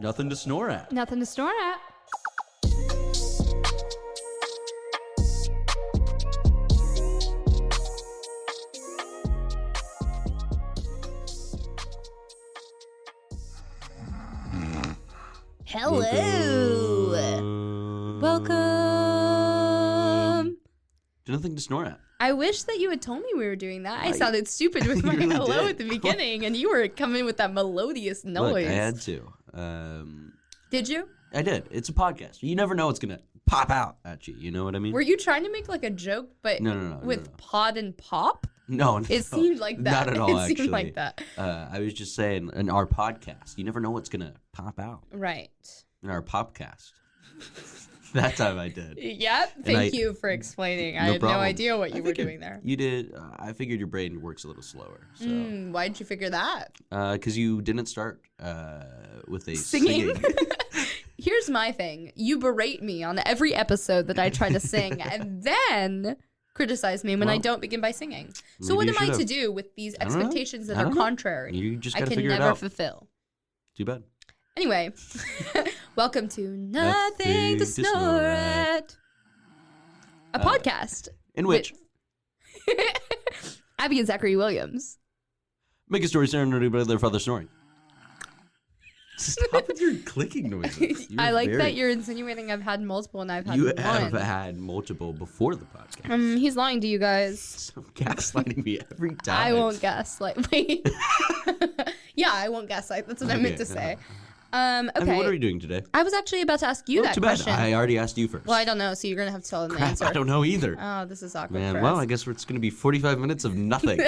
Nothing to snore at. Nothing to snore at. Hello. Welcome. Nothing to snore at. I wish that you had told me we were doing that. I sounded stupid with my really hello at the beginning, and you were coming with that melodious noise. Look, I had to. Did you? I did. It's a podcast. You never know what's going to pop out at you. You know what I mean? Were you trying to make like a joke, but with pod and pop? No. It seemed like that. Not at all, It seemed like that. I was just saying, in our podcast, you never know what's going to pop out. Right. In our popcast. That time I did. Yep. Thank you for explaining. I had no idea what you were doing there. You did. I figured your brain works a little slower. So. Why did you figure that? Because you didn't start with a singing. Here's my thing. You berate me on every episode that I try to sing and then criticize me when I don't begin by singing. So what am I to do with these expectations that are contrary? You just gotta figure it out. I can never fulfill. Too bad. Anyway, welcome to Nothing to Snore At, a podcast in which Abbie and Zach Williams make a story serenaded by their father snoring. Stop with your clicking noises. I like that you're insinuating I've had multiple and I've had one. You have had multiple before the podcast. He's lying to you guys. So gaslighting me every time. I won't gaslight. Wait. Yeah, I won't gaslight. That's what I meant to say. Okay. I mean, what are we doing today? I was actually about to ask you that question. I already asked you first. Well, I don't know, so you're going to have to tell them the answer. I don't know either. Oh, this is awkward Man, for well, us. I guess it's going to be 45 minutes of nothing.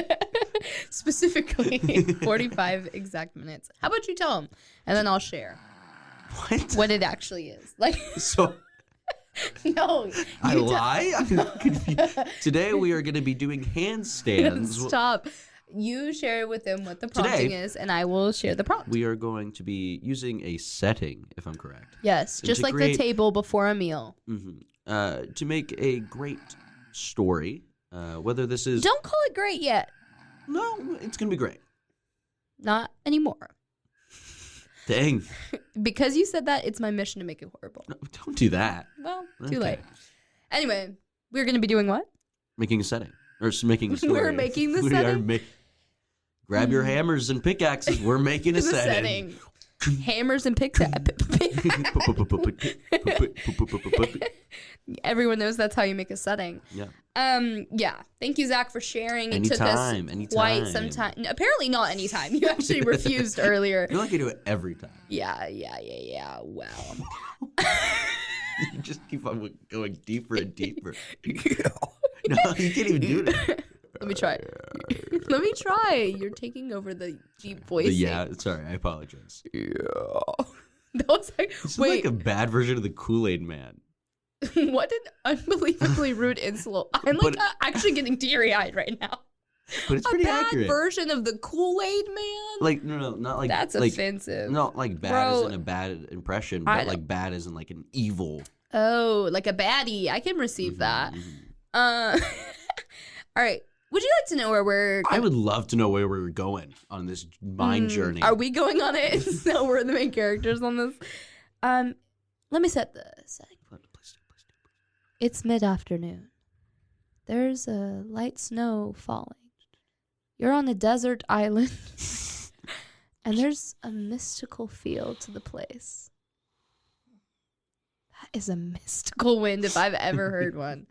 Specifically, 45 exact minutes. How about you tell them, and then I'll share. What it actually is. Like. So. No. I lie? I'm confused. Today we are going to be doing handstands. Stop. You share with them what the prompting is, and I will share the prompt. We are going to be using a setting, if I'm correct. Yes, just like the table before a meal. Mm-hmm. To make a great story, whether this is... Don't call it great yet. No, it's going to be great. Not anymore. Dang. Because you said that, it's my mission to make it horrible. No, don't do that. Well, too late. Anyway, we're going to be doing what? Making a setting. Or making a story. We're making the setting? Grab your hammers and pickaxes. We're making a setting. Hammers and pickaxes. Everyone knows that's how you make a setting. Yeah. Yeah. Thank you, Zach, for sharing. It took us quite some time. Apparently not anytime. You actually refused earlier. I feel like I do it every time. Yeah. Well. You just keep on going deeper and deeper. No, you can't even do that. Let me try. You're taking over the deep voicing. Yeah, sorry. I apologize. Yeah. That was like, like a bad version of the Kool-Aid Man. What an unbelievably rude insult. I'm actually getting teary-eyed right now. But it's pretty accurate. A bad version of the Kool-Aid Man? Like, no, not like... That's offensive. Not like bad as in a bad impression, but like bad as in like an evil... Oh, like a baddie. I can receive that. All right. Would you like to know where we're... I would love to know where we're going on this mind journey. Are we going on it? So we're the main characters on this. Let me set the setting. Please do. It's mid-afternoon. There's a light snow falling. You're on a desert island. And there's a mystical feel to the place. That is a mystical wind if I've ever heard one.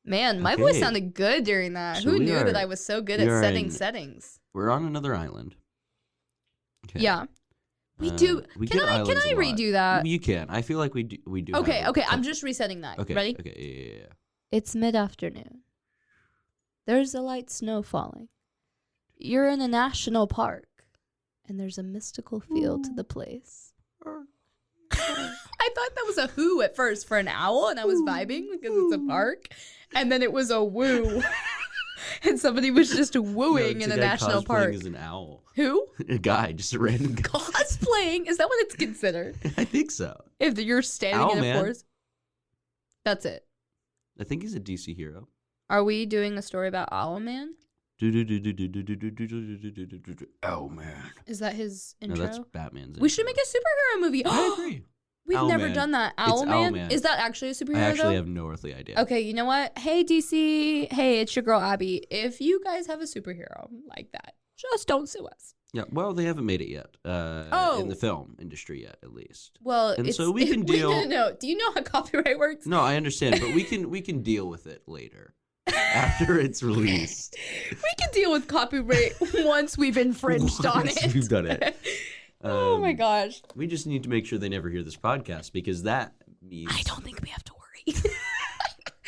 Man, my voice sounded good during that. So who knew that I was so good at setting settings? We're on another island. Okay. Yeah. We do. Can I redo that? You can. I feel like we do. Okay. I'm just resetting that. Okay. Ready? Okay. Yeah. It's mid-afternoon. There's a light snow falling. You're in a national park, and there's a mystical feel to the place. I thought that was a who at first for an owl, and I was vibing because it's a park. And then it was a woo. And somebody was just wooing in a national park. Cosplaying as an owl. Who? A guy, just a random guy. Cosplaying? Is that what it's considered? I think so. If you're standing in a forest? That's it. I think he's a DC hero. Are we doing a story about Owlman? Oh man. Is that his No, intro? that's Batman's. We should make a superhero movie. I agree. We've never Owlman. done that. It's Owlman? Owlman. Is that actually a superhero? I actually though? have no earthly idea. Okay, you know what? Hey, DC. Hey, it's your girl, Abbie. If you guys have a superhero like that, just don't sue us. Yeah, well, they haven't made it yet. In the film industry yet, at least. Well, And so we can deal. No. Do you know how copyright works? No, I understand, but we can deal with it later, after it's released. We can deal with copyright once we've infringed on Once it. we've done it. Oh my gosh. We just need to make sure they never hear this podcast, because that means I don't think we have to worry.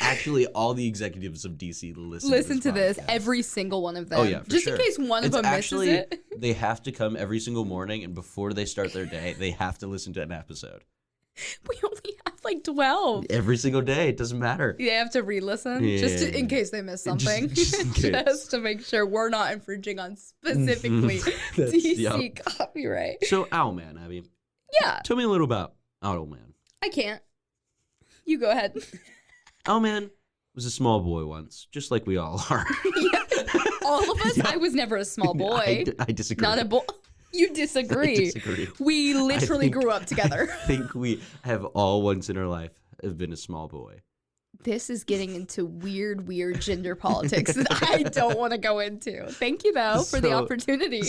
actually all the executives of DC Listen to this. podcast. Every single one of them. Oh yeah, for just sure. in case one of them actually, misses it. They have to come every single morning, and before they start their day, they have to listen to an episode. We only have like 12. Every single day. It doesn't matter. They have to re-listen in case they miss something. Just in case. Just to make sure we're not infringing on specifically DC copyright. So, Owlman, Abby. Yeah. Tell me a little about Owlman. I can't. You go ahead. Owlman was a small boy once, just like we all are. All of us? Yeah. I was never a small boy. I disagree. Not a boy. You disagree. I disagree. We literally think- grew up together. I think we have all once in our life have been a small boy. This is getting into weird gender politics that I don't want to go into. Thank you, though, for the opportunity.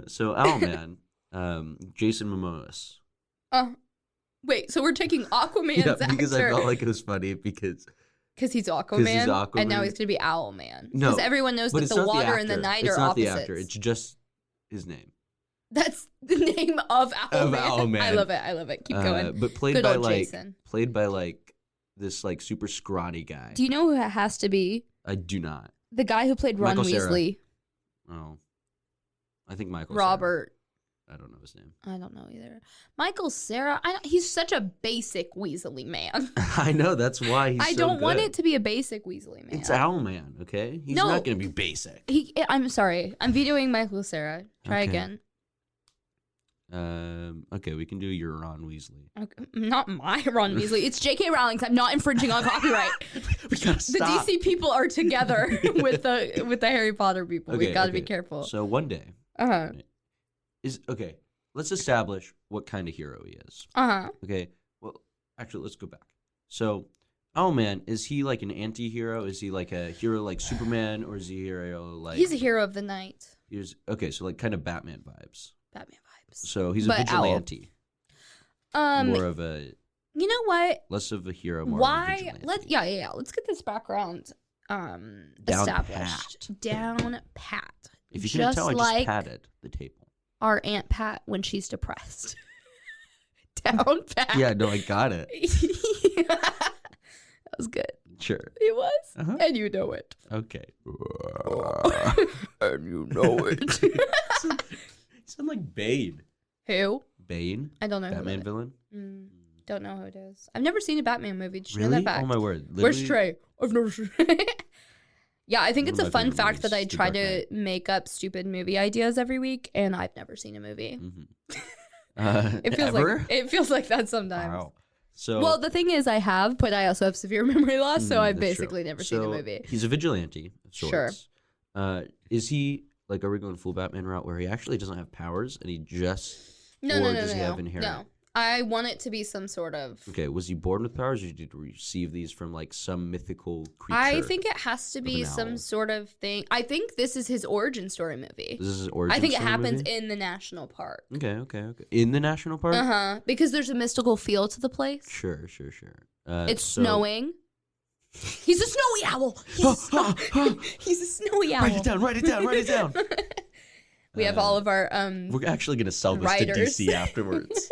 So Owlman, Jason Momoa. Wait, so we're taking Aquaman's because I actor. felt like it was funny because Because he's Aquaman, and now Aquaman. he's going to be Owlman. No, Because everyone knows but that it's the not water the and the actor. night it's are not opposites. the actor. It's just his name. That's the name of Owlman. Owlman. I love it. Keep going. But played Good by old like Jason. This like super scrawny guy. Do you know who it has to be? I do not. The guy who played Ron Michael Cera. Weasley. Oh, I think Michael. Robert. Cera. I don't know his name. I don't know either. Michael Cera. He's such a basic Weasley man. I know, that's why he's I so don't want good. it to be a basic Weasley man. It's Owlman, okay? He's No. not going to be basic. I'm sorry. I'm vetoing Michael Cera. Try Okay. again. Okay, we can do your Ron Weasley. Okay. Not my Ron Weasley. It's J.K. Rowling. I'm not infringing on copyright. We gotta The stop. DC people are together with the Harry Potter people. Okay, We've got to be okay. careful. So one day Uh-huh. okay. Let's establish what kind of hero he is. Uh-huh. Okay. Well, actually, let's go back. So, Owlman, is he like an anti-hero? Is he like a hero like Superman, or is he a hero like? He's a hero of the night. Okay, so like kind of Batman vibes. Batman vibes. So he's a But vigilante. More of a You know what? less of a hero, more of a Why? vigilante. Yeah. Let's get this background established. Down pat. If you couldn't Just tell, I like just patted the table. our Aunt Pat when she's depressed. Down pat. Yeah, no, I got it. That was good. Sure. It was, Uh-huh. and you know it. Okay. And you know it. You sound like Bane. Who? Bane? I don't know. Batman who villain? Don't know who it is. I've never seen a Batman movie. Did you know Really? that fact? Oh my word. Where's Literally- Trey? I've never seen. Yeah, I think One it's of a my fun favorite fact that movies, I The try Dark to Knight. make up stupid movie ideas every week, and I've never seen a movie. It feels like that sometimes. Wow. So, Well, the thing is, I have, but I also have severe memory loss, so I've that's true. basically never seen a So, movie. He's a vigilante of Sure. sorts. Is he like? Are we going full Batman route where he actually doesn't have powers and he just? No, or no, does he have inherent? no. I want it to be some sort of. Okay, was he born with powers, or did he receive these from like some mythical creature? I think it has to be an some owl. sort of thing. I think this is his origin story movie. This is his origin. I think it story happens movie? in the national park. Okay. In the national park. Because there's a mystical feel to the place. Sure. It's so- snowing. He's a snowy owl. He's a snowy owl. Write it down. We have all of our We're actually gonna sell this writers. to DC afterwards.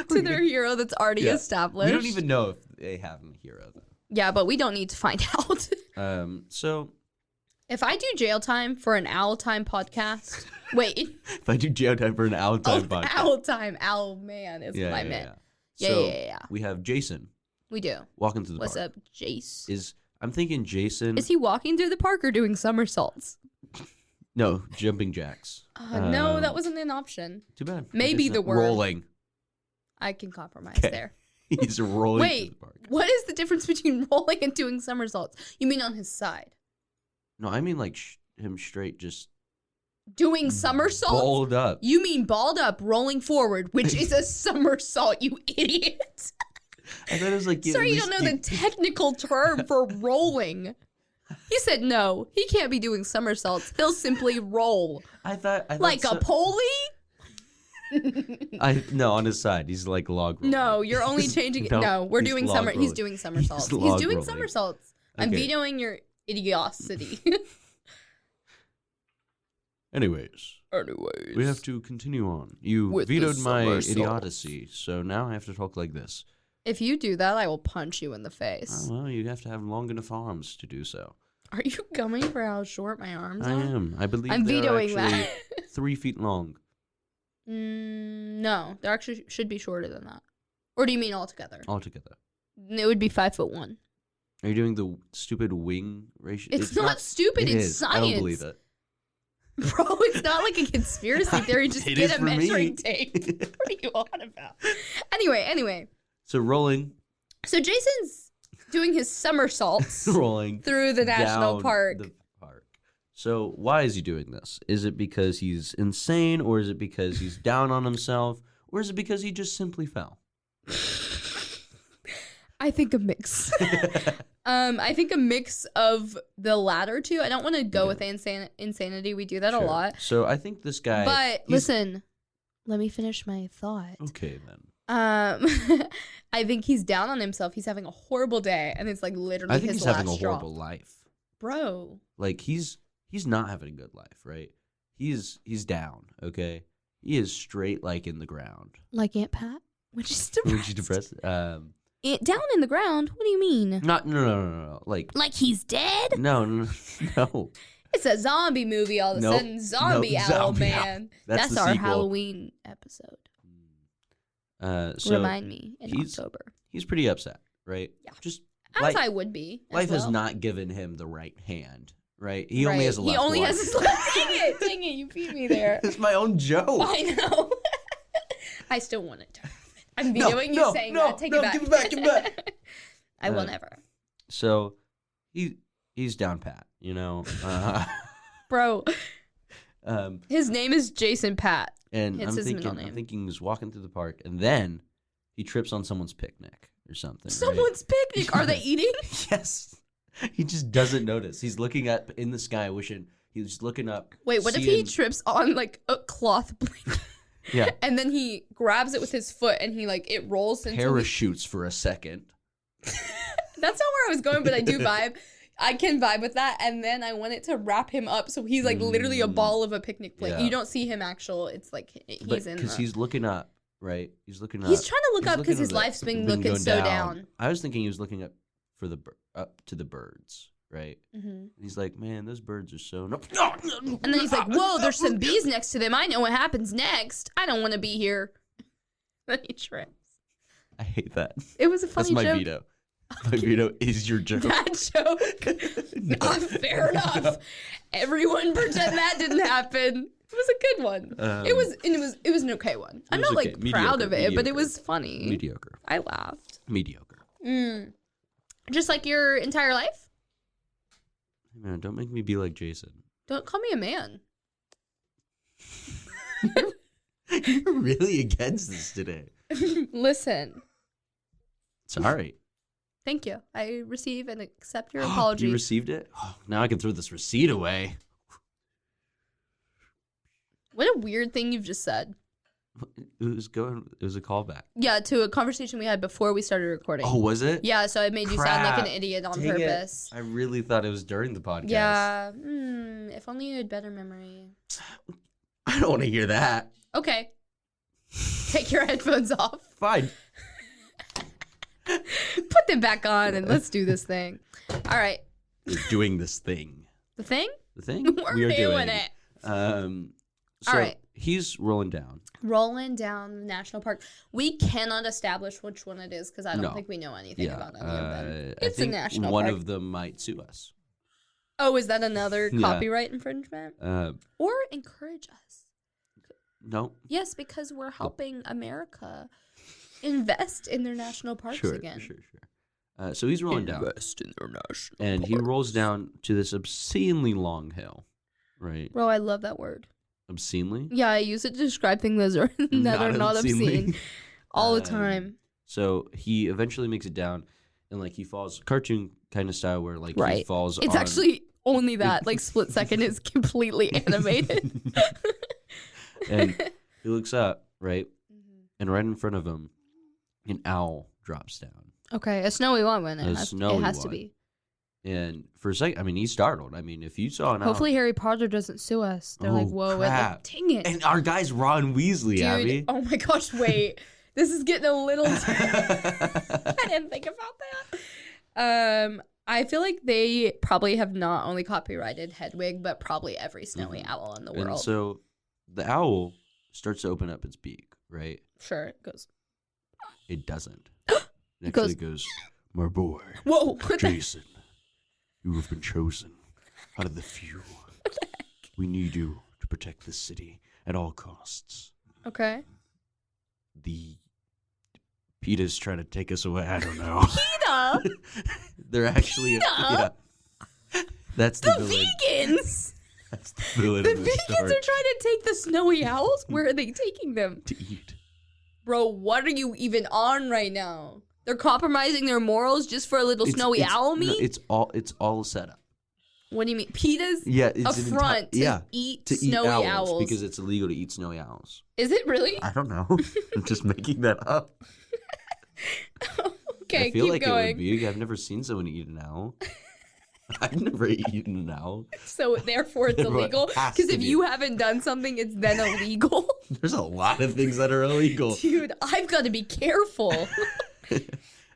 to their hero that's already Yeah. established. We don't even know if they have a hero though. Yeah, but we don't need to find out. So If I do jail time for an owl time podcast, wait, if I do jail time for an owl time podcast, owl time, owl man is what I meant. Yeah, So yeah. we have Jason We do. walking through the What's park. up, Jace? I'm thinking Jason. Is he walking through the park or doing somersaults? No, jumping jacks. No, that wasn't an option. Too bad. Maybe I guess the not. word. Rolling. I can compromise 'Kay. there. He's rolling through Wait, the park. what is the difference between rolling and doing somersaults? You mean on his side? No, I mean like him straight just Doing somersaults? balled up. You mean balled up, rolling forward, which is a somersault, you idiot. I thought it was like... Sorry, you don't know the technical term for rolling. He said no, he can't be doing somersaults. He'll simply roll. I thought Like a pulley? No, on his side. He's like log rolling. No, you're only changing it. No, we're he's doing log He's rolling. doing somersaults. He's He's log doing rolling. somersaults. I'm Okay. vetoing your idiocity. Anyways, we have to continue on. You With the vetoed my somersaults. idiocy, so now I have to talk like this. If you do that, I will punch you in the face. Oh, well, you have to have long enough arms to do so. Are you coming for how short my arms I are? am. I believe I'm they're vetoing actually that. 3 feet long. No, they actually should be shorter than that. Or do you mean altogether? Altogether. It would be 5'1". Are you doing the stupid wing ratio? It's not stupid. It It's is. science. I don't believe it. Bro, it's not like a conspiracy theory. Just It get is a for me. measuring tape. What are you on about? Anyway. So rolling, So Jason's doing his somersaults rolling through the national down park. the park. So why is he doing this? Is it because he's insane, or is it because he's down on himself, or is it because he just simply fell? I think a mix. I think a mix of the latter two. I don't want to go with insanity. We do that a Sure. lot. So I think this guy. But listen, let me finish my thought. Okay then. I think he's down on himself. He's having a horrible day, and it's like literally I think his he's last having a straw. horrible life. Bro. Like he's not having a good life, right? He's down. Okay, he is straight like in the ground. Like Aunt Pat when she's depressed. When she's depressed. Down in the ground? What do you mean? No. Like he's dead? no. It's a zombie movie all of a Nope. sudden. Zombie Nope. Owl Zombie Man. That's the our sequel. Halloween episode. So Remind me in he's- October. he's pretty upset, right? Yeah. Just As life, I would be. as life has well. not given him the right hand, right? He only has a left He only one. has his left. Dang it! You beat me there. It's my own joke. I know. I still want it to happen. I'm vetoing you saying that. Take it back. Give it back. Give it back. I will never. So he's down pat, you know. Bro, Um, his name is Jason Pat. and It's his middle I'm name. thinking he's walking through the park, and then he trips on someone's picnic or something. right? Someone's picnic. Are they eating? Yes. He just doesn't notice. He's looking up in the sky, wishing he was looking up. Wait, what if he seeing- trips on like a cloth blanket? Yeah. And then he grabs it with his foot and he like it rolls into parachutes for a second? That's not where I was going, but I do vibe. I can vibe with that, and then I want it to wrap him up so he's like literally a ball of a picnic plate. Yeah. You don't see him actual. It's like he's in. Because he's looking up, right? He's looking up. He's trying to look He's up because looking his at life's the- been been looking going so down. I was thinking he was looking up for up to the birds, right? Mm-hmm. And he's like, man, those birds are so. No. And then he's like, "Whoa, there's some bees next to them. I know what happens next. I don't want to be here." Then he trips. I hate that. It was a funny That's my joke. veto. My veto is your joke. That joke. Not fair enough. Everyone pretend that didn't happen. It was a good one. It was an okay one. I'm was not okay. like proud of it, but it Mediocre. was funny. Mediocre. I laughed. Mediocre. Just like your entire life? Man, don't make me be like Jason. Don't call me a man. You're really against this today. Listen. Sorry. Thank you. I receive and accept your apology. You received it? Oh, now I can throw this receipt away. What a weird thing you've just said. It was a callback. Yeah, to a conversation we had before we started recording. Oh, was it? Yeah, so I made you sound like Crap. an idiot on Dang it. purpose. I really thought it was during the podcast. Yeah. If only you had better memory. I don't want to hear that. Okay. Take your headphones off. Fine. Put them back on and let's do this thing. All right. We're doing this thing. The thing? The thing? We're we are doing doing it. So All right. he's rolling down. Rolling down the national park. We cannot establish which one it is because I don't No. think we know anything Yeah. about any of them. I It's a think national one park. of them might sue us. Oh, is that another Yeah. copyright infringement? Or encourage us? No. Yes, because we're helping America invest in their national parks Sure. again. So he's rolling down. Invest in their national And he parks. rolls down to this obscenely long hill, right? Bro, I love that word. Obscenely? Yeah, I use it to describe things that are not obscene all the time. So he eventually makes it down, and like he falls, cartoon kind of style, where like he Right. falls. It's on, actually only that, like split second is completely animated. and he looks up, right, and right in front of him, an owl drops down. Okay, a snowy one. It has to one. be. And for a second, I mean, he's startled. I mean, if you saw an Hopefully Harry Potter doesn't sue us. They're like, Oh, whoa, crap. dang it. owl, and our guy's Ron Weasley, Dude, Abbie. oh my gosh, wait. This is getting a little... I didn't think about that. I feel like they probably have not only copyrighted Hedwig, but probably every snowy owl in the world. And so the owl starts to open up its beak, right? Sure, it goes... It doesn't. It goes- actually goes, my boy, Whoa, what the... Jason, you have been chosen out of the few. We need you to protect this city at all costs. Okay. The PETA's trying to take us away. I don't know. PETA? They're actually... PETA? Yeah. That's The villain. vegans? That's the villain The of the vegans story. are trying to take the snowy owls? Where are they taking them? To eat. Bro, what are you even on right now? They're compromising their morals just for a little snowy owl no, meat? it's all a setup. What do you mean? PETA's Yeah, a it's front to eat snowy owls. because it's illegal to eat snowy owls. Is it really? I don't know. I'm just making that up. Okay, I feel keep like going. it would be. I've never seen someone eat an owl. I've never eaten an owl. So therefore it's Therefore it illegal? has to Because if be. you haven't done something, it's then illegal? There's a lot of things that are illegal. Dude, I've got to be careful.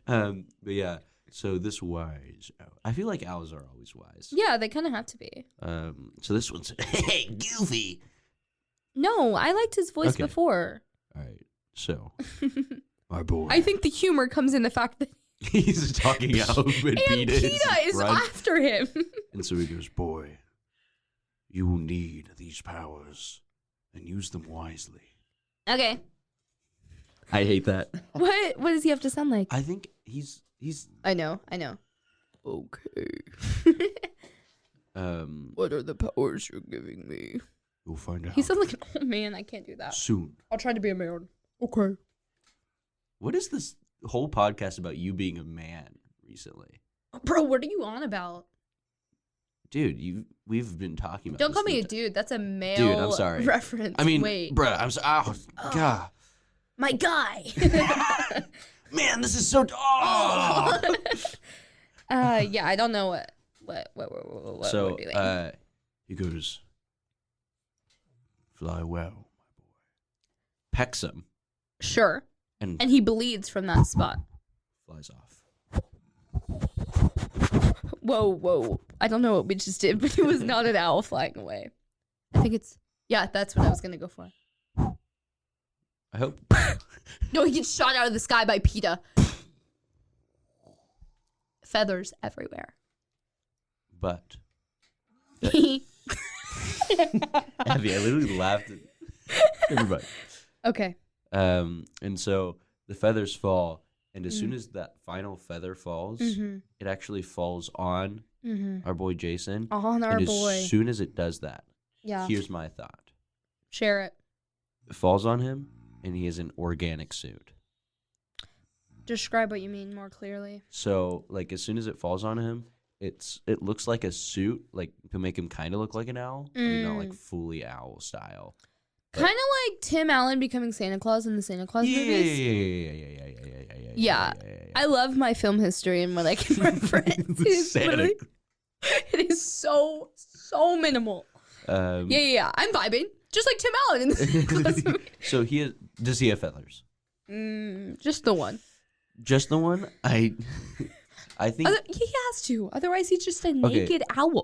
But yeah, so this wise owl. I feel like owls are always wise. Yeah, they kind of have to be. So this one's, hey, Goofy. No, I liked his voice Okay. before. All right, so, my boy. I think the humor comes in the fact that He's talking out, and PETA is front. after him. And so he goes, boy, you will need these powers and use them wisely. Okay. I hate that. What does he have to sound like? I think he's I know. Okay. um What are the powers you're giving me? you'll find out He sounds like an old man. I can't do that. soon. I'll try to be a man. Okay. What is this whole podcast about you being a man recently? Bro, what are you on about? Dude, we've been talking about Don't this call me a the- dude. That's a male Dude, I'm sorry. reference. I mean, wait. bruh, I'm sorry. Oh, God. My guy. Man, this is so oh! Yeah, I don't know what So, would be like. he goes, fly well, my boy. Pecks him Sure. and And he bleeds from that spot. flies off. Whoa. I don't know what we just did, but it was not an owl flying away. I think it's... Yeah, that's what I was going to go for. I hope. No, he gets shot out of the sky by PETA. Feathers everywhere. But Okay. Abby, I literally laughed at everybody. And so the feathers fall, and as soon as that final feather falls, it actually falls on our boy Jason. On our and boy. as soon as it does that, Yeah. here's my thought. Share it. It falls on him, and he has an organic suit. Describe what you mean more clearly. So, like, as soon as it falls on him, it looks like a suit, like, to make him kind of look like an owl. I mean, not like fully owl style. Kind of like Tim Allen becoming Santa Claus in the Santa Claus movies. Yeah. I love my film history and what I can reference. It's literally- It is so minimal. Yeah. I'm vibing. Just like Tim Allen in the Santa Claus movie. So does he have feathers? Just the one. Just the one? I think He has to. Otherwise, he's just a naked owl.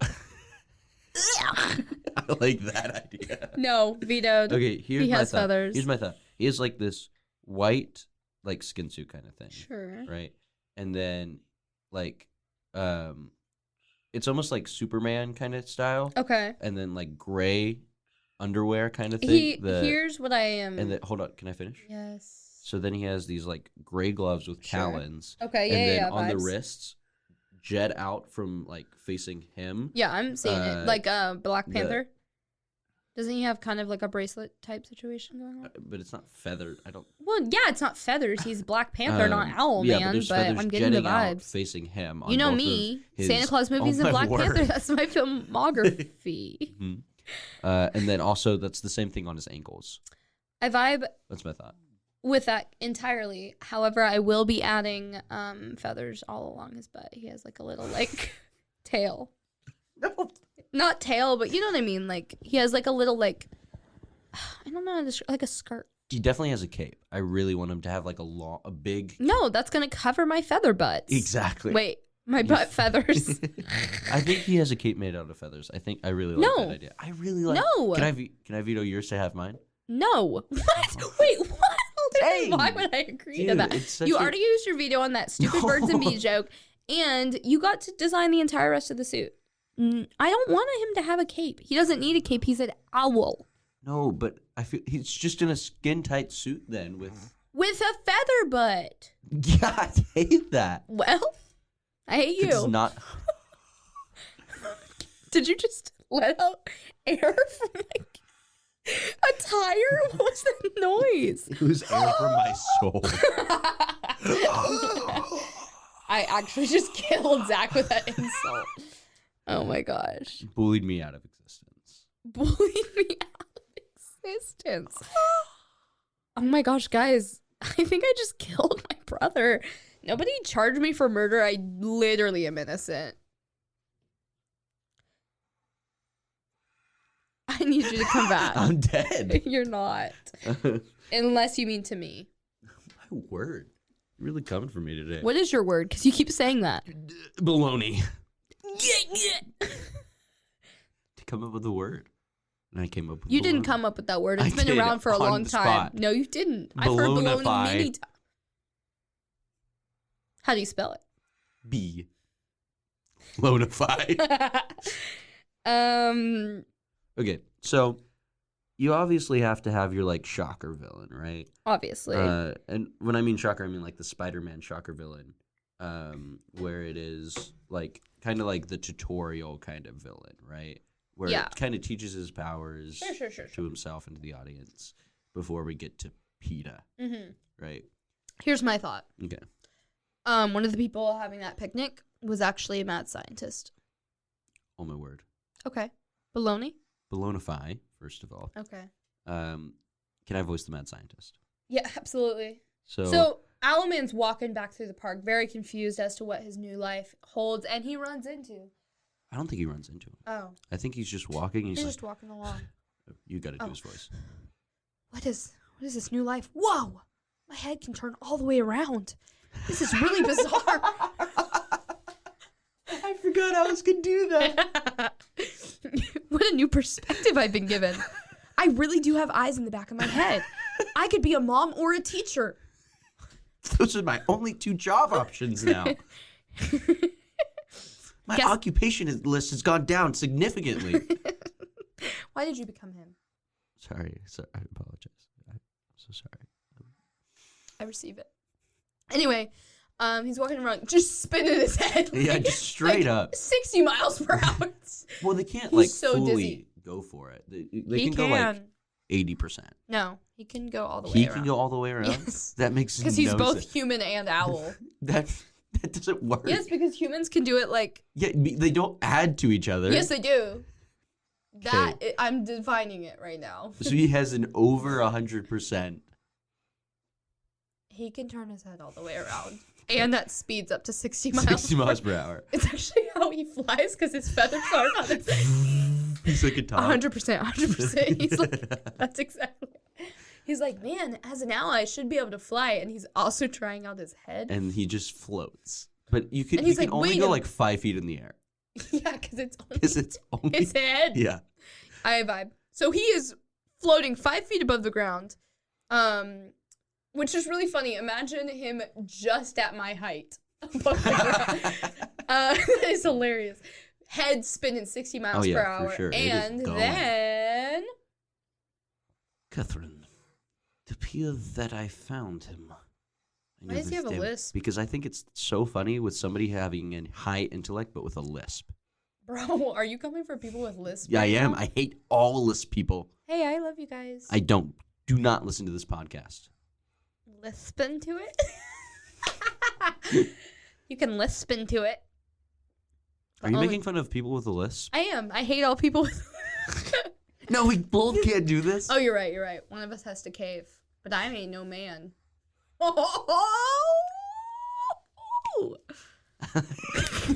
I like that idea. No, vetoed. Okay, He has feathers. Here's my thought. He has like this white, like skin suit kind of thing. Sure. Right? And then like it's almost like Superman kind of style. Okay. And then like gray underwear kind of thing. Here's what I am. Hold on, can I finish? Yes. So then he has these like gray gloves with Sure. talons. Okay, and then yeah, on the vibes. wrists, jet out from like facing him. Yeah, I'm seeing it. Like Black the- Panther. Doesn't he have kind of like a bracelet type situation going on? But it's not feathered. I don't. Well, yeah, it's not feathers. He's Black Panther, not Owl yeah, Man. there's But feathers I'm getting the jetting out vibes. facing him. On You know both me, of his- Santa Claus movies Oh and my Black word. Panther. That's my filmography. Mhm. And then also that's the same thing on his ankles. I vibe That's my thought. with that entirely. However, I will be adding feathers all along his butt. He has like a little like tail. No. Not tail, but you know what I mean. Like he has like a little like I don't know, like a skirt. He definitely has a cape. I really want him to have like a big. No, that's gonna cover my feather butts. Exactly. Wait, my butt feathers. I think he has a cape made out of feathers. I really like No. that idea. I really like. No. Can I veto yours to have mine? No. What? Wait, what? Dang. Why would I agree to Dude, that? it's such You a- already used your veto on that stupid birds and bees joke, and you got to design the entire rest of the suit. I don't want him to have a cape. He doesn't need a cape. He's an owl. No, but I feel he's just in a skin tight suit then with. With a feather butt. Yeah, I hate that. Well, I hate It's you. not. Did you just let out air from like a tire? What was that noise? It was air from my soul. I actually just killed Zach with that insult. Oh my gosh. Bullied me out of existence. Bullied me out of existence. Oh my gosh, guys. I think I just killed my brother. Nobody charged me for murder. I literally am innocent. I need you to come back. I'm dead. You're not. Unless you mean to me. My word. You're really coming for me today. What is your word? Because you keep saying that. Baloney. To come up with a word. And I came up with You didn't baloney. come up with that word. I It's been did, around for a on long the time. spot. No, you didn't. I've heard baloney Balonify. many times. How do you spell it? B. Lonify. Okay, so you obviously have to have your like shocker villain, right? Obviously. And when I mean shocker, I mean like the Spider-Man shocker villain, where it is like kind of like the tutorial kind of villain, right? Where Yeah. it kind of teaches his powers Sure. to himself and to the audience before we get to PETA, Mm-hmm. right? Here's my thought. Okay. One of the people having that picnic was actually a mad scientist. Oh my word. Okay. Baloney? Balonify, first of all. Okay. Can I voice the mad scientist? Yeah, absolutely. So, So Owlman's walking back through the park, very confused as to what his new life holds, and he runs into. I don't think he runs into him. Oh. I think he's just walking. And He's he's just walking along. like, you got to do Oh. his voice. What is this new life? Whoa! My head can turn all the way around. This is really bizarre. I forgot I was going to do that. What a new perspective I've been given. I really do have eyes in the back of my head. I could be a mom or a teacher. Those are my only two job options now. My Guess- occupation list has gone down significantly. Why did you become him? Sorry, I apologize. I'm so sorry. I receive it. Anyway, he's walking around just spinning his head. Yeah, just straight up. 60 miles per hour. Well, they can't He's like so fully dizzy. go for it. They can go like 80%. No, he can go all the way He around. can go all the way around. Yes. That makes Because he's no both sense. human and owl. That doesn't work. Yes, because humans can do it like... Yeah, they don't add to each other. Yes, they do. I'm defining it right now. So he has an over 100%. He can turn his head all the way around. And that speeds up to 60 miles 60 miles per hour. It's actually how he flies because his feathers are on his He's like a top. 100%. He's like, that's exactly. He's like, man, as an owl, I should be able to fly. And he's also trying out his head. And he just floats. But you can, And you he's can like, only wait go a- like 5 feet in the air. Yeah, because it's only Because it's only. his head. Yeah. I vibe. So he is floating 5 feet above the ground, which is really funny. Imagine him just at my height above the ground. That is hilarious. Head spinning 60 miles Oh, yeah, per for hour. sure. It is And going. then Catherine. It appears that I found him. I Why know does he this have a damn- lisp? Because I think it's so funny with somebody having a high intellect but with a lisp. Bro, are you coming for people with lisp? Yeah, I right am. now? I hate all lisp people. Hey, I love you guys. I don't. Do not listen to this podcast. Lisp into it? You can lisp into it. Are you Only- making fun of people with a lisp? I am. I hate all people with... No, we both can't do this. Oh, you're right. You're right. One of us has to cave. But I ain't no man.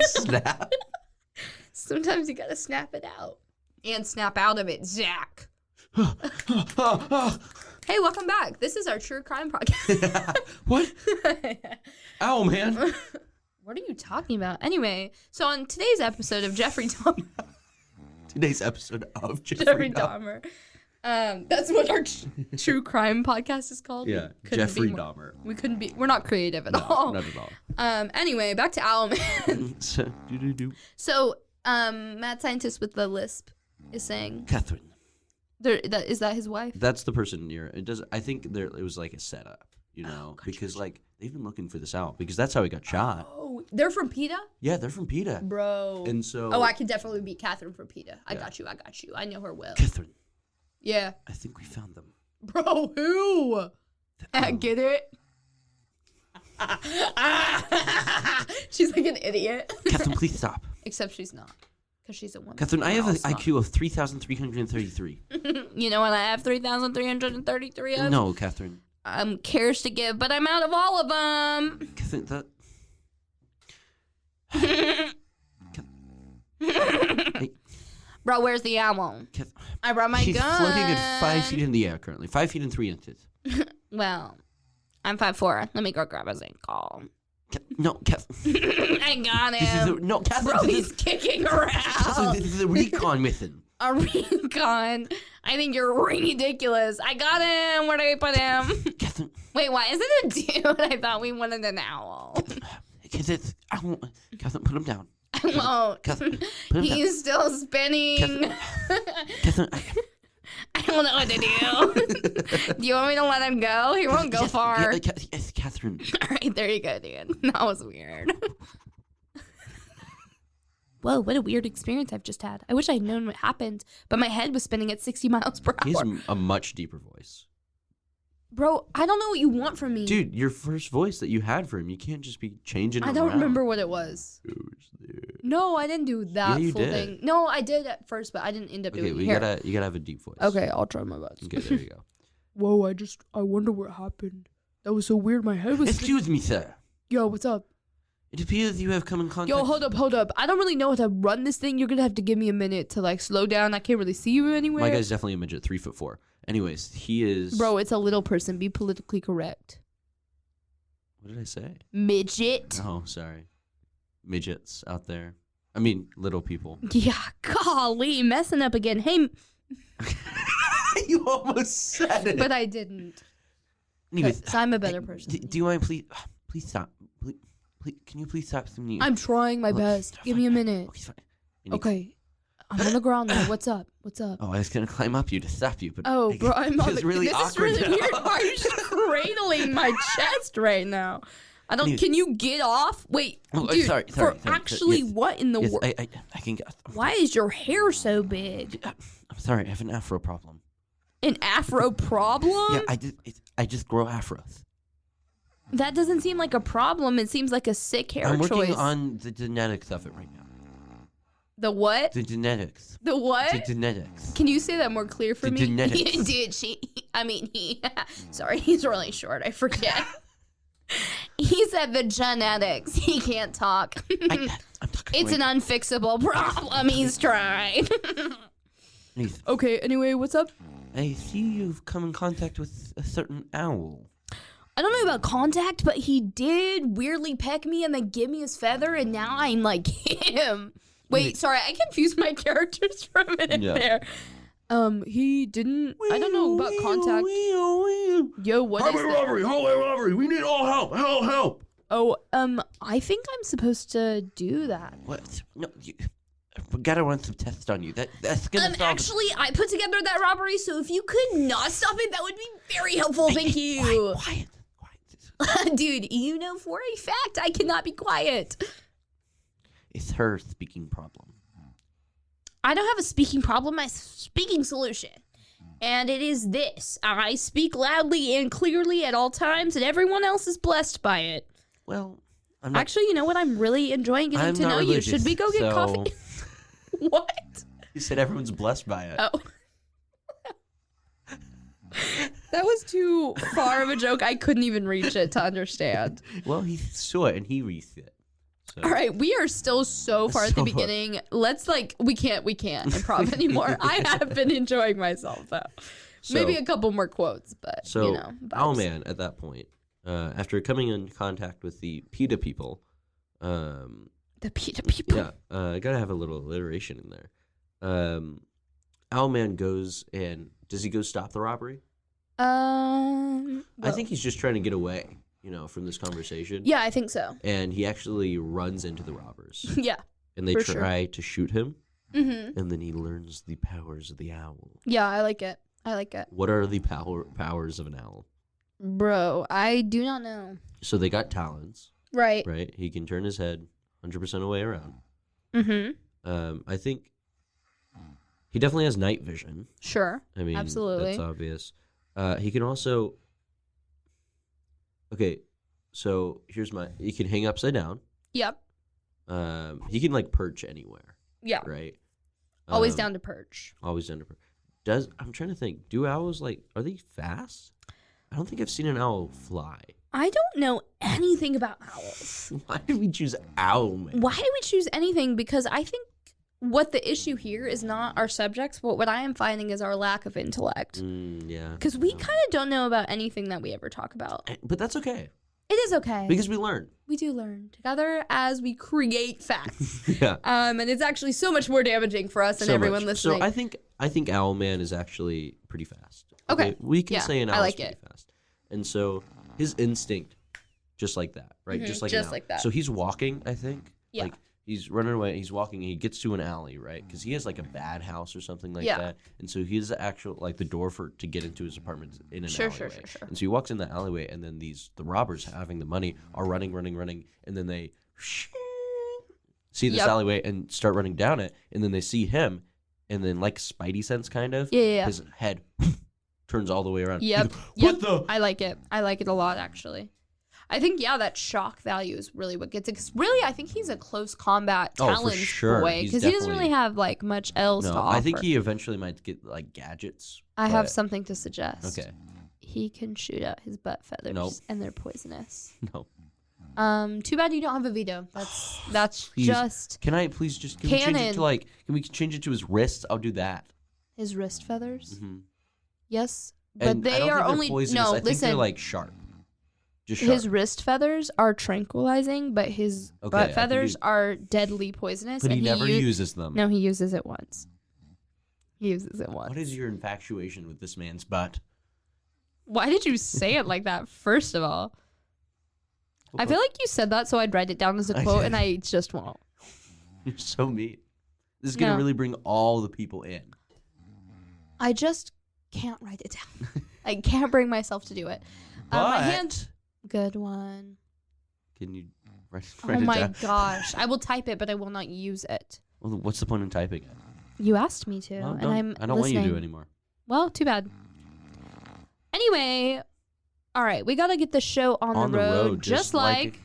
Snap. Sometimes you gotta snap it out. And snap out of it, Zach. Hey, welcome back. This is our true crime podcast. What? Ow, man. What are you talking about? Anyway, so on today's episode of Jeffrey Dahmer, Today's episode of Jeffrey Dahmer, that's what our true crime podcast is called. Yeah, We couldn't Jeffrey be more- Dahmer. We couldn't be. We're not creative at No, all. not at all. Anyway, back to Owlman. Do-do-do. So, mad scientist with the lisp is saying, Catherine. is that his wife? That's the person near. It does. I think it was like a setup, you know, gotcha, because like they've been looking for this out because that's how he got shot. Oh, they're from PETA? Yeah, they're from PETA. Bro. And so. Oh, I could definitely beat Catherine from PETA. I Yeah. got you. I know her well. Catherine. Yeah. I think we found them. Bro, who? Get it? She's like an idiot. Catherine, please stop. Except she's not. Because she's a woman. Catherine, I have We're an all smart. IQ of 3,333. You know what I have 3,333 of? No, Catherine. Cares to give, but I'm out of all of them. Catherine, that. Hey, Bro, where's the owl? Cath- I brought my She's gun. floating at 5 feet in the air currently. 5 feet and 3 inches. Well, I'm 5'4". Let me go grab his ankle. No, Catherine. I got This is him. no, Catherine. Bro, this he's is, kicking Catherine, around. this is a recon mission. A recon. I think you're ridiculous. I got him. Where did I put him? Catherine, Wait, why is it a dude? I thought we wanted an owl. I won't. Catherine, put him down. I won't. Catherine, put him down. He's still spinning. Catherine, Catherine, I don't know what to do. Do you want me to let him go? He won't go yes, far. Yes, Catherine. All right, there you go, dude. That was weird. Whoa, what a weird experience I've just had. I wish I had known what happened, but my head was spinning at 60 miles per He has hour. a much deeper voice. Bro, I don't know what you want from me. Dude, your first voice that you had for him, you can't just be changing I it don't around. remember what it was. Who's there? No, I didn't do that Yeah, you full did. thing. No, I did at first, but I didn't end up Okay, doing well, it. you gotta have a deep voice. Okay, I'll try my best. Okay, there you go. Whoa, I wonder what happened. That was so weird. My head was. Excuse me, sir. Yo, what's up? It appears you have come in contact. Yo, hold up. I don't really know how to run this thing. You're gonna have to give me a minute to like slow down. I can't really see you anywhere. My guy's definitely a midget, 3'4". Anyways, he is. Bro, it's a little person. Be politically correct. What did I say? Midget. Oh, sorry. Midgets out there. I mean, little people. Yeah, golly, messing up again. Hey, You almost said it. but I didn't. Anyways, So I'm a better person. do you mind please stop? Please, can you please stop singing? I'm trying my best. Give me a minute. Okay, fine. And you- Okay. I'm on the ground now. What's up? Oh, I was gonna climb up you to stop you, but Oh, bro, I'm on it's the. really this awkward is really now. weird. Why are you just cradling my chest right now? I don't. Anyways. Can you get off? Wait, Oh, dude. sorry, For sorry, actually, yes. what in the Yes, world? I can get. Why is your hair so big? I'm sorry, I have an afro problem. An afro problem? Yeah, I just grow afros. That doesn't seem like a problem. It seems like a sick hair I'm working choice. on the genetics of it right now. The what? The genetics. The what? The genetics. Can you say that more clear for The me? genetics. Dude, he. Sorry, he's really short. I forget. He said the genetics. He can't talk. I'm talking It's an unfixable problem. He's tried. Okay, anyway, what's up? I see you've come in contact with a certain owl. I don't know about contact, but he did weirdly peck me and then give me his feather, and now I'm like him. Wait, sorry, I confused my characters for a minute Yeah. there. He didn't. I don't know about contact. Yo, what is that? Hallway robbery! We need all help! Help! Oh, I think I'm supposed to do that. What? No, We gotta run some tests on you. That's gonna solve actually, I put together that robbery, so if you could not stop it, that would be very helpful. Thank you. Quiet. Dude, you know for a fact I cannot be quiet. It's her speaking problem. I don't have a speaking problem, I have a speaking solution. And it is this. I speak loudly and clearly at all times, and everyone else is blessed by it. Well, I'm not. Actually, you know what? I'm really enjoying getting I'm to not know you. religious, Should we go get so- coffee? What? You said everyone's blessed by it. Oh. That was too far of a joke. I couldn't even reach it to understand. Well, he saw it and he reached it. So. All right, we are still so far at the So far. beginning. Let's we can't improv anymore. I have been enjoying myself though. So- Maybe a couple more quotes, but So, you know. vibes. Owlman at that point, after coming in contact with the PETA people, The PETA people. yeah, gotta have a little alliteration in there. Owlman goes and does he go stop the robbery? I well, think he's just trying to get away, from this conversation. Yeah, I think so. And he actually runs into the robbers, Yeah. and they For sure. try to shoot him, Mm-hmm. and then he learns the powers of the owl. Yeah, I like it. What are the powers of an owl? Bro, I do not know. So they got talons, Right. right? He can turn his head 100% away around. Mm-hmm. I think he definitely has night vision. Sure. I mean, Absolutely. that's obvious. He can also. Okay, so he can hang upside down. Yep. He can perch anywhere, Yeah. right? Always Um, down to perch. Always down to perch. I'm trying to think. Do owls are they fast? I don't think I've seen an owl fly. I don't know anything about owls. Why did we choose owl, man? Why did we choose anything? Because I think what the issue here is not our subjects, but what I am finding is our lack of intellect. Yeah. Because we kind of don't know about anything that we ever talk about. But that's okay It is okay. because we learn. We do learn together as we create facts. Yeah. And it's actually so much more damaging for us and So everyone much. listening. So I think Owlman is actually pretty fast. Okay. We can Yeah, say an I owl's like pretty it. fast. And so his instinct, just like that, right? Mhm, Just like just an owl. like that. So he's walking, I think. Yeah. Like he's running away. He's walking. And he gets to an alley, right? Because he has a bad house or something like Yeah. that. And so he's the actual the door to get into his apartment is in an Sure, alleyway. sure. And so he walks in the alleyway, and then the robbers having the money are running, and then they see this Yep. alleyway and start running down it, and then they see him, and then Spidey sense kind of, Yeah. his head turns all the way around. Yep. What the? I like it. I like it a lot, actually. I think, that shock value is really what gets it. 'Cause really, I think he's a close combat Oh, for talent sure. boy. He's Because he doesn't definitely- really have, much else No, to offer. I think he eventually might get gadgets. I have but- something to suggest. Okay. He can shoot out his butt feathers. Nope. And they're poisonous. No. Too bad you don't have a veto. That's Please. just Can I please just can we change it Canon. to can we change it to his wrists? I'll do that. his wrist feathers. Mm-hmm. Yes. But And I they don't are think they're only poisonous. no, I think listen. they're sharp. Just sharp. His wrist feathers are tranquilizing, but his Okay, I butt think feathers he- are deadly poisonous. but he and never uses them. No, he uses it once. He uses it once. What is your infatuation with this man's butt? Why did you say it like that? First of all, I feel like you said that so I'd write it down as a I quote, did. and I just won't. You're so mean. This is gonna No. really bring all the people in. I just can't write it down. I can't bring myself to do it. My hand. Good one. Can you write Oh it my down? gosh. I will type it, but I will not use it. Well, what's the point in typing it? You asked me to, Well, and don't- I'm I don't want you listening. to anymore. Well, too bad. Anyway, all right, we got to get the show on the road, just like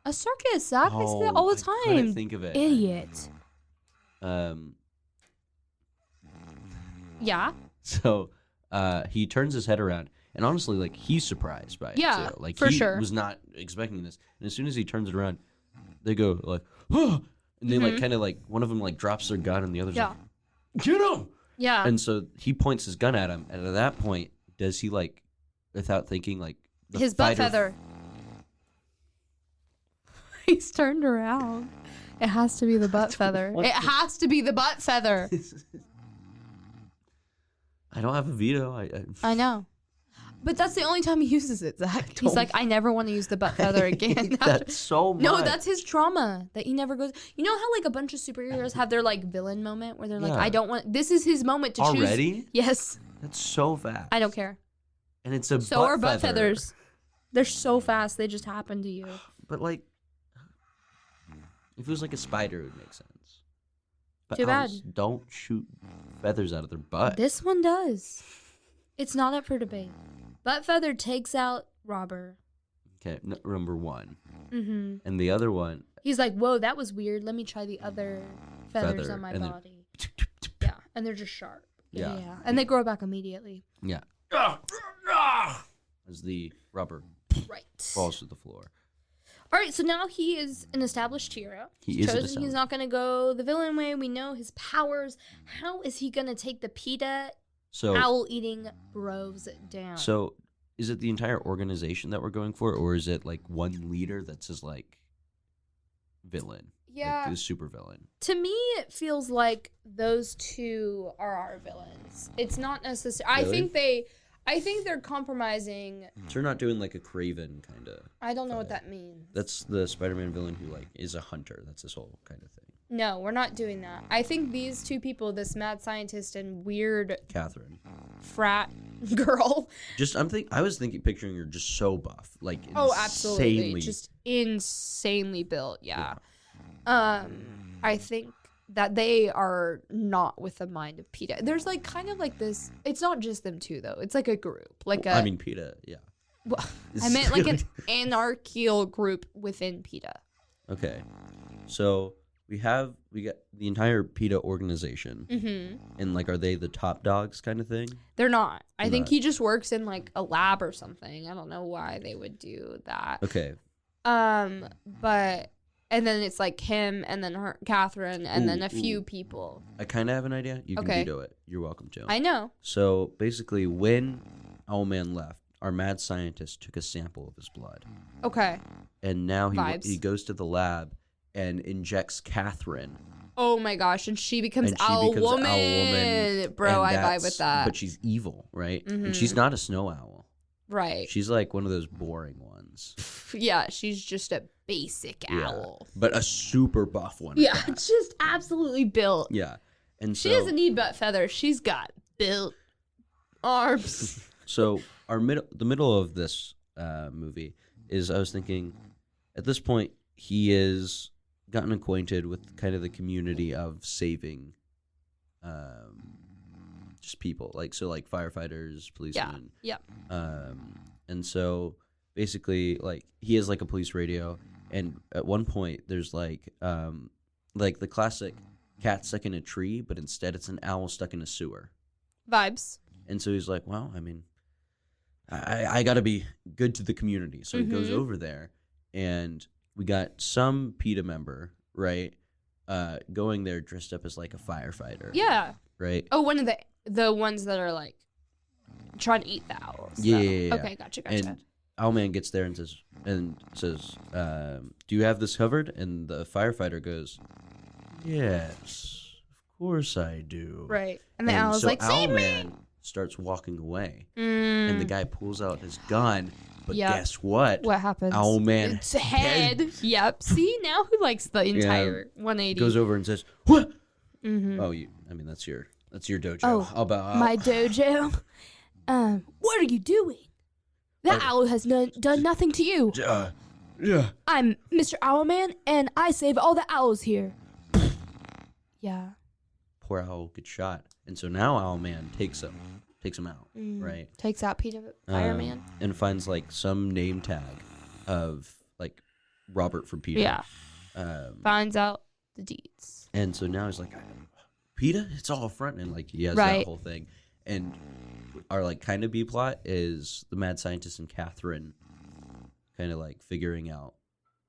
a circus. Zach, I say that all the I couldn't time. think of it. Idiot. Yeah. So he turns his head around, and honestly, like, he's surprised by it Yeah, too. Like, for he sure. was not expecting this. And as soon as he turns it around, they go like, "Huh!" And they like kind of like one of them like drops their gun, and the other's Yeah. like, "Get him!" Yeah. And so he points his gun at him, and at that point, does he like, without thinking, like the His butt fighter- feather. He's turned around. It has to be the butt feather. What It the- has to be the butt feather. I don't have a veto. I know. But that's the only time he uses it, Zach. He's like, I never want to use the butt feather again. That's so much. No, that's his trauma that he never goes. You know how like a bunch of superheroes have their like villain moment where they're like, Yeah. I don't want. This is his moment to choose. Already? Yes. That's so fast. I don't care. And it's a So are butt feathers. They're so fast. They just happen to you. But like, if it was like a spider, it would make sense. But Too bad. owls don't shoot feathers out of their butt. This one does. It's not up for debate. Butt feather takes out robber. Okay, number one. Mm-hmm. And the other one. He's like, whoa, that was weird. Let me try the other feathers Feather, on my and then- body. Yeah, and they're just sharp. Yeah. And they grow back immediately. Yeah. As the rubber Right. falls to the floor. All right, so now he is an established hero. He He's is an chosen. He's not going to go the villain way. We know his powers. How is he going to take the PETA So, owl-eating bros down? so is it the entire organization that we're going for, or is it like one leader that's his like villain? yeah, Like, the super villain. to me, it feels like those two are our villains. It's not necessary. Really? I think they're compromising. So we're not doing like a Craven kind of. I don't know what that means. That's the Spider-Man villain who like is a hunter. That's his whole kind of thing. No, we're not doing that. I think these two people, this mad scientist and weird Catherine. frat girl. I was picturing her just so buff, like Oh, absolutely. insanely- Just insanely built, yeah. I think that they are not with the mind of PETA. There's like kind of like this, it's not just them two though. It's like a group. Like a I mean, PETA, yeah. well, I meant like an anarchical group within PETA. Okay, so we got the entire PETA organization, Mm-hmm. and like, are they the top dogs kind of thing? They're not. I They're think not. he just works in like a lab or something. I don't know why they would do that. Okay, But and then it's like him and then her, Catherine, and then a few ooh. people. I kind of have an idea. You can Okay. veto it. You're welcome to. I know. So basically, when Owlman left, our mad scientist took a sample of his blood, Okay. and now Vibes. he goes to the lab and injects Catherine. Oh my gosh, and she becomes And she Owl becomes Owl Woman. Woman, Bro, and I vibe with that. But she's evil, right? And Mhm. she's not a snow owl. Right. She's like one of those boring ones. Yeah, she's just a basic Yeah. owl. But a super buff one. at Yeah, that. just absolutely built. Yeah. And She so, doesn't need butt feathers. She's got built arms. so the middle of this movie is, I was thinking, at this point, he is gotten acquainted with kind of the community of saving just people, like firefighters, policemen. Yeah. And so basically, like, he has like a police radio, and at one point there's like the classic cat stuck in a tree, but instead it's an owl stuck in a sewer. Vibes. And so he's like, well, I mean, I got to be good to the community. So he goes Mhm. over there, and we got some PETA member, right, going there dressed up as like a firefighter. Yeah. Right? Oh, one of the ones that are like trying to eat the owls. Yeah, though. yeah, yeah. Okay, gotcha. And Owlman gets there and says, do you have this covered? And the firefighter goes, yes, of course I do. Right. And the owl's like, save me. Owlman starts walking away, Mm, and the guy pulls out his gun. But Yep. guess what? what happens? Owlman It's a head. Yep. See, now who likes the entire 180? goes over and says, "What? Mm-hmm. Oh, that's your dojo. Oh, How about My dojo. What are you doing? That owl has done nothing to you. yeah." I'm Mr. Owlman, and I save all the owls here. Yeah. Poor owl gets shot, and so now Owlman takes him out, right? Takes out Peter Fireman. And finds like some name tag of like Robert from PETA. Yeah. Finds out the deeds. And so now he's like, PETA? It's all front, and like he has Right. that whole thing. And our like kind of B plot is the mad scientist and Catherine kind of like figuring out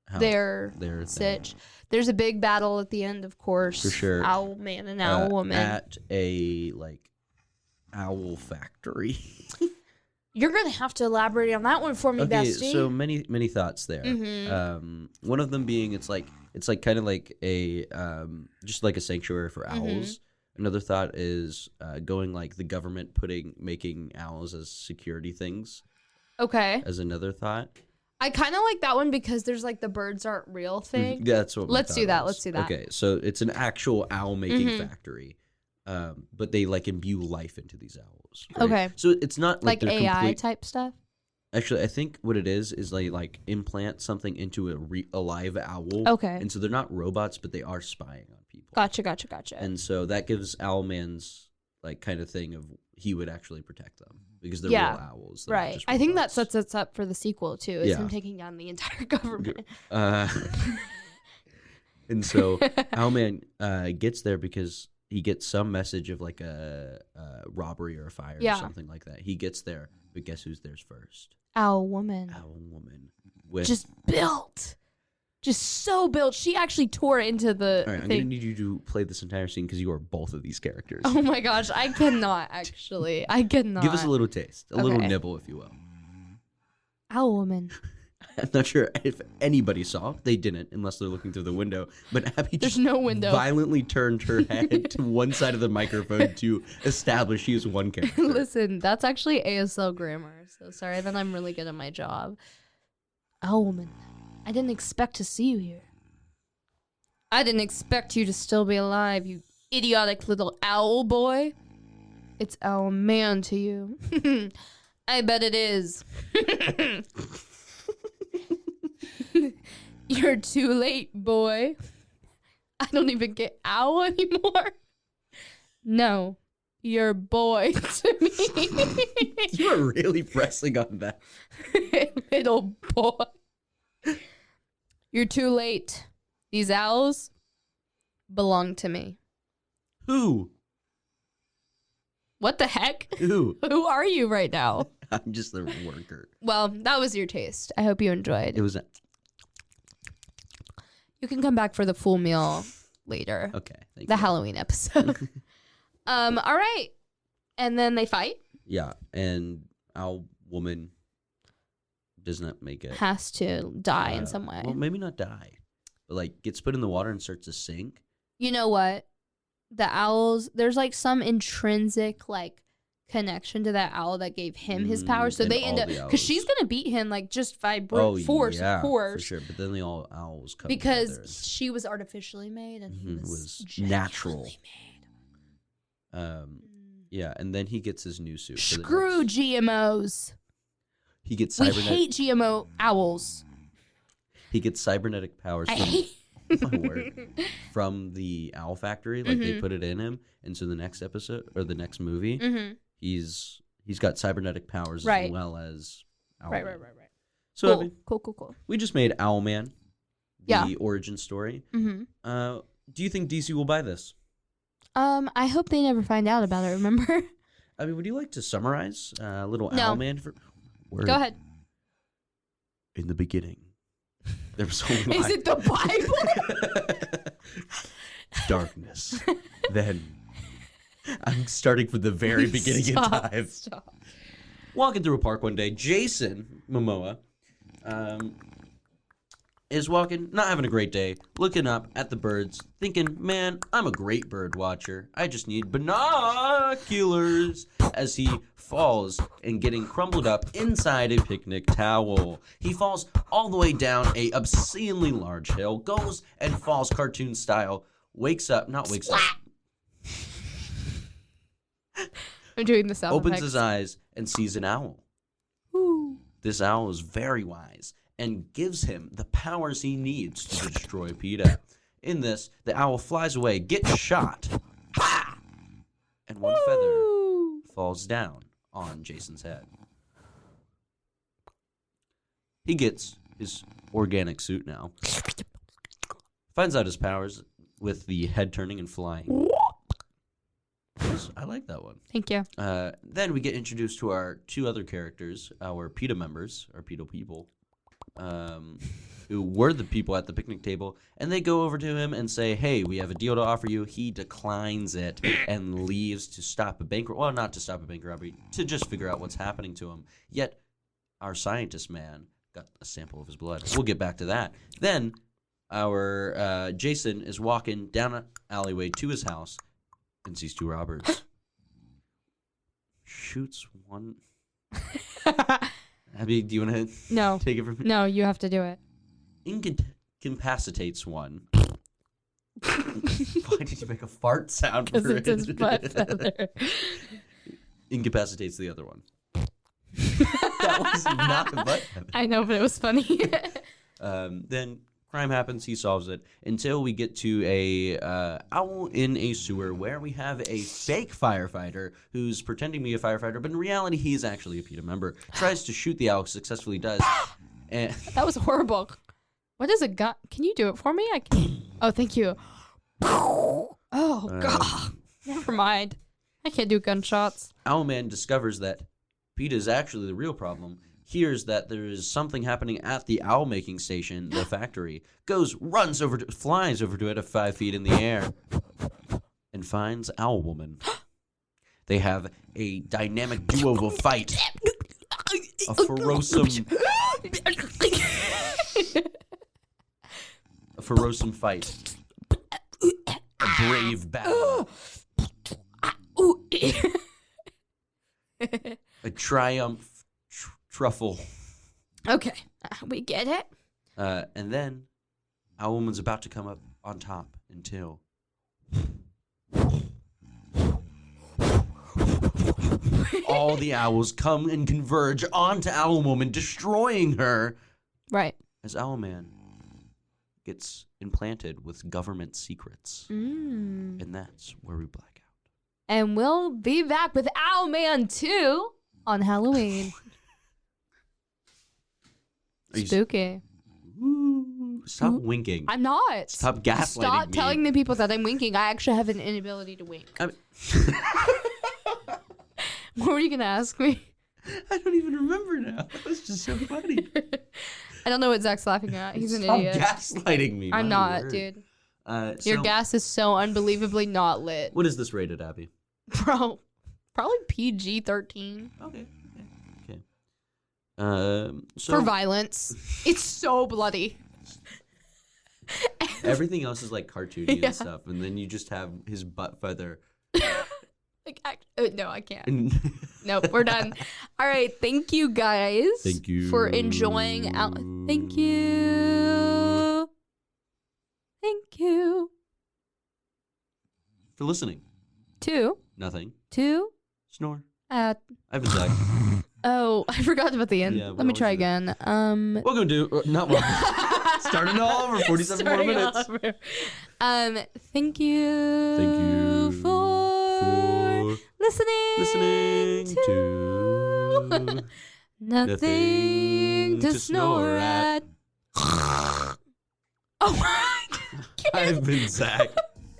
how Their thing. sitch. There's a big battle at the end, of course. For sure. Owlman and Owlwoman. at a like owl factory. You're gonna have to elaborate on that one for me, Okay, bestie. so many thoughts there. Mhm. One of them being it's like kind of like a just like a sanctuary for owls. Another thought is going like the government making owls as security things Okay. as another thought. I kind of like that one because there's like the birds aren't real thing. Yeah, that's what. Let's do that. Let's do that. Okay, so it's an actual owl making factory, but they like imbue life into these owls. Right? Okay. So it's not Like they're AI type stuff. Actually, I think what it is they like implant something into a live owl. Okay. And so they're not robots, but they are spying on people. Gotcha. And so that gives Owlman's like kind of thing of he would actually protect them because they're Yeah. real owls. They're not Right. just I think that robots. sets us up for the sequel too. Is Yeah. him taking down the entire government. And so Owlman gets there because he gets some message of like a robbery or a fire or something like that. He gets there, but guess who's there first? Owl woman. Owl woman. With Just built. Just so built. She actually tore into the all right, I'm thing. gonna need you to play this entire scene because you are both of these characters. Oh my gosh, I cannot actually. I cannot. Give us a little taste, a little Okay. nibble, if you will. Owl woman. I'm not sure if anybody saw. They didn't, unless they're looking through the window. But Abbie There's just no window. violently turned her head to one side of the microphone to establish she is one character. Listen, that's actually ASL grammar. So sorry that I'm really good at my job. Owl woman. I didn't expect to see you here. I didn't expect you to still be alive, you idiotic little owl boy. It's owl man to you. I bet it is. You're too late, boy. I don't even get owl anymore. No, you're boy to me. You are really pressing on that. Little boy. You're too late. These owls belong to me. Who? What the heck? Who? Who are you right now? I'm just the worker. Well, that was your taste. I hope you enjoyed. It was You can come back for the full meal later. okay. Thank The you. Halloween episode. All right. And then they fight. Yeah, and Owl Woman does not make it. Has to die in some way. Well, maybe not die, but like gets put in the water and starts to sink. You know what? The owls, there's like some intrinsic like connection to that owl that gave him his power. So and they end all up, the because owls. she's gonna beat him like just by brute force, yeah, of course, for sure. But then the all owls come because together and- she was artificially made and he Mhm, was, was genuinely natural. made. Yeah, and then he gets his new suit. for the Screw next- GMOs. He gets We cybernetic. hate GMO owls. He gets cybernetic powers. I From, hate. my word, from the owl factory. Like they put it in him, and so the next episode or the next movie, Mm-hmm. he's got cybernetic powers Right. as well as Owlman. Right. So Cool. Abby, Cool. we just made Owlman, the Yeah. origin story. Mm-hmm. Do you think DC will buy this? I hope they never find out about it. Remember? I mean, would you like to summarize a little No. Owlman? Go ahead. In the beginning, there was only Is it the Bible? darkness. Then I'm starting from the very beginning Stop, of time. Stop. Walking through a park one day, Jason Momoa is walking, not having a great day, looking up at the birds, thinking, man, I'm a great bird watcher. I just need binoculars, as he falls and getting crumbled up inside a picnic towel. He falls all the way down a obscenely large hill, goes and falls cartoon style, wakes up, I'm doing the sound opens effects. his eyes and sees an owl. Ooh. This owl is very wise and gives him the powers he needs to destroy PETA. In this, the owl flies away, gets shot, ha! And one feather Ooh. falls down on Jason's head. He gets his organic suit now, finds out his powers with the head turning and flying. I like that one. Thank you. Then we get introduced to our two other characters, our PETA members, our PETA people, who were the people at the picnic table, and they go over to him and say, hey, we have a deal to offer you. He declines it and leaves to stop a bank, well, not to stop a bank robbery, to just figure out what's happening to him. Yet, our scientist man got a sample of his blood. We'll get back to that. Then, our Jason is walking down an alleyway to his house, and sees two robbers. Shoots one. Abbie, do you want to No. take it from me? No, you have to do it. Incapacitates one. Why did you make a fart sound? Because for it's his it? butt feather. Incapacitates the other one. That was not a butt feather. I know, but it was funny. Then crime happens. He solves it until we get to a owl in a sewer where we have a fake firefighter who's pretending to be a firefighter, but in reality he's actually a PETA member. Tries to shoot the owl, successfully does. And That was horrible. What is a gun? Can you do it for me? I can't. Oh, thank you. Oh, God. Never mind. I can't do gunshots. Owlman discovers that PETA is actually the real problem. Hears that there is something happening at the owl making station, the factory. Flies over to it at 5 feet in the air, and finds Owl Woman. They have a dynamic duo of fight. A ferocous fight. A brave battle. A triumph truffle. Okay, we get it. And then Owl Woman's about to come up on top until all the owls come and converge onto Owl Woman, destroying her. Right. As Owlman gets implanted with government secrets. And that's where we black out. And we'll be back with Owlman 2 on Halloween. Spooky. Stop winking. I'm not. Stop gaslighting Stop me. telling the people that I'm winking. I actually have an inability to wink. What were you going to ask me? I don't even remember now. That was just so funny. I don't know what Zach's laughing at. He's an idiot. Stop gaslighting me. I'm my not, word. dude. So Your gas is so unbelievably not lit. what is this rated, Abbie? Bro, probably PG-13. Okay. For violence. It's so bloody. Everything else is like cartoony Yeah. and stuff, and then you just have his butt feather. No, I can't. And Nope, we're done. All right, thank you guys. Thank you for enjoying. Thank you. Thank you. For listening. Nothing. Snore. At I've been Zach. oh, I forgot about the end. Yeah, Let me try again. Welcome to not welcome. Starting all over. 47 more Starting minutes. all over. Thank you. Thank you for listening to nothing to snore at. Oh my God. I've been Zach.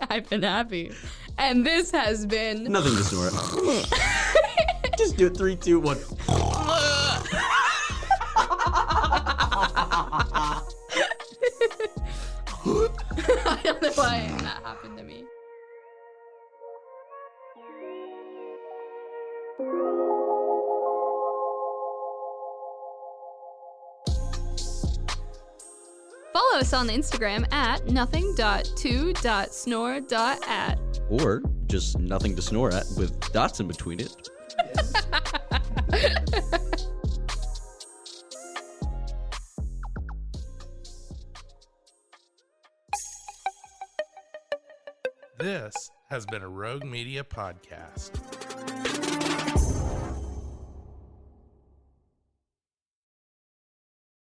I've been Abbie. And this has been Nothing to snore at. Just do it. 3, 2, 1. I don't know why that happened to me. Follow us on Instagram at nothing.to.snore.at. Or just nothing to snore at with dots in between it. This has been a Rogue Media podcast.